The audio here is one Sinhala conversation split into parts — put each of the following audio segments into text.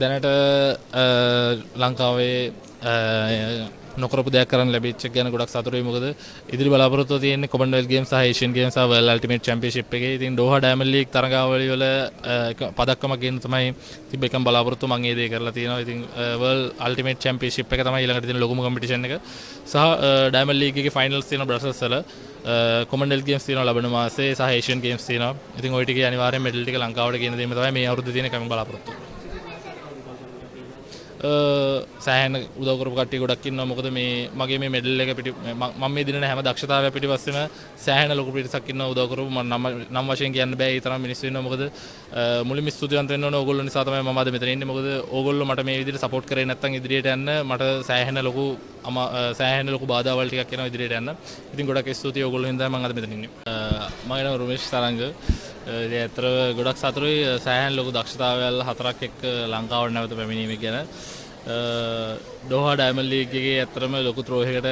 දැනට ලංකාවේ නොකරපු දෙයක් කරන්න ලැබිච්ච ගැන ගොඩක් සතුටුයි. මොකද ඉදිරි බලාපොරොත්තුව තියෙන්නේ කොමන්වෙල්ත් ගේම්ස් සහ ඒෂියන් ගේම්ස් සහ වර්ල්ඩ් අල්ටිමේට් චැම්පියන්ෂිප් එකේ. ඉතින් ඩෝහා ඩයමන්ඩ් ලීග් තරගාවලිය වල පදක්කමක් ගන්න තමයි තිබ්බ එකම බලාපොරොත්තුව. මම ඒ දේ කරලා තියෙනවා. ඉතින් වර්ල්ඩ් අල්ටිමේට් චැම්පියන්ෂිප් එක තමයි ඊළඟට තියෙන ලොකුම කොම්පිටිෂන් එක. සහ ඩයමන්ඩ් ලීග් එකේ ෆයිනල්ස් තියෙනවා බ්‍රසල්ස් වල. කොමන්වෙල්ත් ගේම්ස් තියෙනවා ලබන මාසේ සහ ඒෂියන් ගේම්ස් තියෙනවා. ඉතින් ওই ටිකේ අනිවාර්යෙන් මෙඩල් ටික ලංකාවට ගෙන දීම තමයි මේ අවුරුද්දේ තියෙන එකම බලාපොරොත්තුව. සෑහෙන උදව් කරපු කට්ටිය ගොඩක් ඉන්නවා. මොකද මේ මගේ මේ මෙඩල් එක මම මේ දිනන හැම දක්ෂතාවය පිටිපස්සෙම සෑහෙන ලොකු පිරිසක් ඉන්නවා උදව් කරපු. මම නම් වශයෙන් කියන්න බෑ. ඒ තරම් මිනිස්සු ඉන්නවා. මොකද මුලින්ම ස්තුතිවන්ත වෙන්න ඕන ඕගොල්ලෝ නිසා තමයි මම අද මෙතන ඉන්නේ. මොකද ඕගොල්ලෝ මට මේ විදිහට සපෝට් කරේ නැත්නම් ඉදිරියට යන්න මට සෑහෙන ලොකු බාධාවල් ටිකක් එනවා ඉදිරියට යන්න. ඉතින් ගොඩක් ස්තුතියි ඕගොල්ලෝ හින්දා මම අද මෙතන ඉන්නේ. මම නම රුමේෂ් තරංග. ඉතින් ඇත්තට ගොඩක් සතුටුයි සෑහෙන ලොකු දක්ෂතාවයල් 4ක් එක්ක ලංකාවට නැවත පැමිණීම ගැන. ඩෝහා ඩයමන්ඩ් ලීග් එකේ ඇත්තටම ලොකු ත්‍රෝහයකට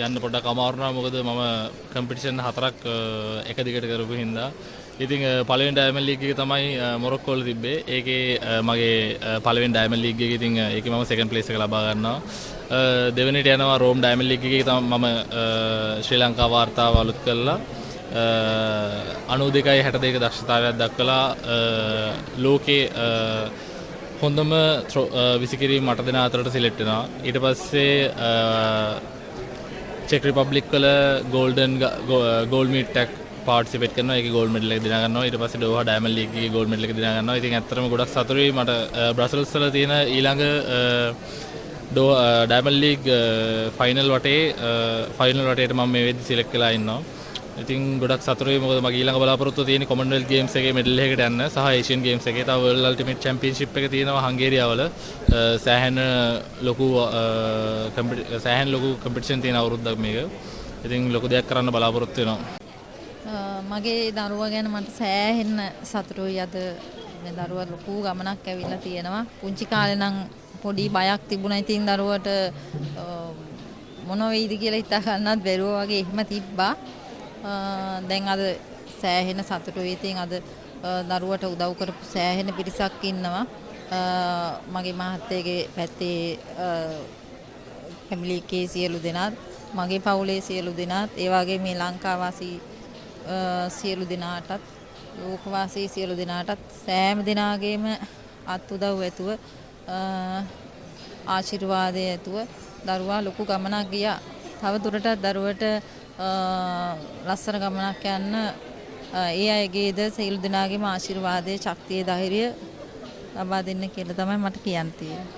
යන්න පොඩ්ඩක් අමාරු වුණා. මොකද මම කම්පිටිෂන් 4ක් එක දිගට කරපු හින්දා. ඉතින් පළවෙනි ඩයමන්ඩ් ලීග් එක තමයි මොරොක්කෝ වල තිබ්බේ. ඒකේ මගේ පළවෙනි ඩයමන්ඩ් ලීග් එකේ ඉතින් ඒකේ මම සෙකන්ඩ් ප්ලේස් එක ලබා ගන්නවා. දෙවෙනිට යනවා රෝම් ඩයමන්ඩ් ලීග් එකේ තමයි මම ශ්‍රී ලංකා වාර්තාව අලුත් කළා. 92.62 දක්ෂතාවයක් දක්වලා ලෝකේ හොඳම විසිකිරීම 8 දෙනා අතරට සිලෙක්ට් වෙනවා. ඊට පස්සේ චෙක් රිපබ්ලික් වල ගෝල්ඩ් මීට් එකක් පාර්ටිසිපේට් කරනවා. ඒකේ ගෝල්ඩ් මෙඩල් එක දිනා ගන්නවා. ඊට පස්සේ ඩෝහා ඩයමන්ඩ් ලීග් එකේ ගෝල්ඩ් මෙඩල් එක දිනා ගන්නවා. ඉතින් ඇත්තටම ගොඩක් සතුටුයි. මට බ්‍රසල්ස් වල තියෙන ඊළඟ ඩයමන්ඩ් ලීග් ෆයිනල් වටේට මම මේ වෙද්දි සිලෙක්ට් වෙලා ඉන්නවා. ඉතින් ගොඩක් සතුටුයි. මොකද මගේ ඊළඟ බලාපොරොත්තුව තියෙන්නේ කොමන්වෙල්ත් ගේම්ස් එකේ මෙඩල් එකකට යන්න සහ ඒෂියන් ගේම්ස් එකේ. තව වර්ල්ඩ් අල්ටිමේට් චැම්පියන්ෂිප් එක තියෙනවා හංගේරියාවල. සෑහෙන ලොකු කම්පිටිෂන් තියෙන අවුරුද්දක් මේක. ඉතින් ලොකු දෙයක් කරන්න බලාපොරොත්තු වෙනවා. මගේ දරුවා ගැන මට සෑහෙන සතුටුයි. අද මේ දරුවා ලොකු ගමනක් ඇවිල්ලා තියෙනවා. පුංචි කාලේ නම් පොඩි බයක් තිබුණා. ඉතින් දරුවට මොන වෙයිද කියලා හිතා ගන්නත් බැරුව වගේ එහෙම තිබ්බා. දැන් අද සෑහෙන සතුටුයි. ඉතින් අද දරුවට උදව් කරපු සෑහෙන පිරිසක් ඉන්නවා. මගේ මහත්තයාගේ පැත්තේ ෆැමිලි එකේ සියලු දෙනාත්, මගේ පවුලේ සියලු දෙනාත්, ඒ වගේම මේ ලංකාවාසී සියලු දෙනාටත්, ලෝකවාසී සියලු දෙනාටත් සෑම දිනාගේම අත් උදව් ඇතුව ආශිර්වාදය ඇතුව දරුවා ලොකු ගමනක් ගියා. තව දුරටත් දරුවට ලස්සන ගමනක් යන්න ඒ අයගේද සියලු දෙනාගේම ආශිර්වාදයේ ශක්තිය ධෛර්යය ලබා දෙන්න කියලා තමයි මට කියන්න තියෙන්නේ.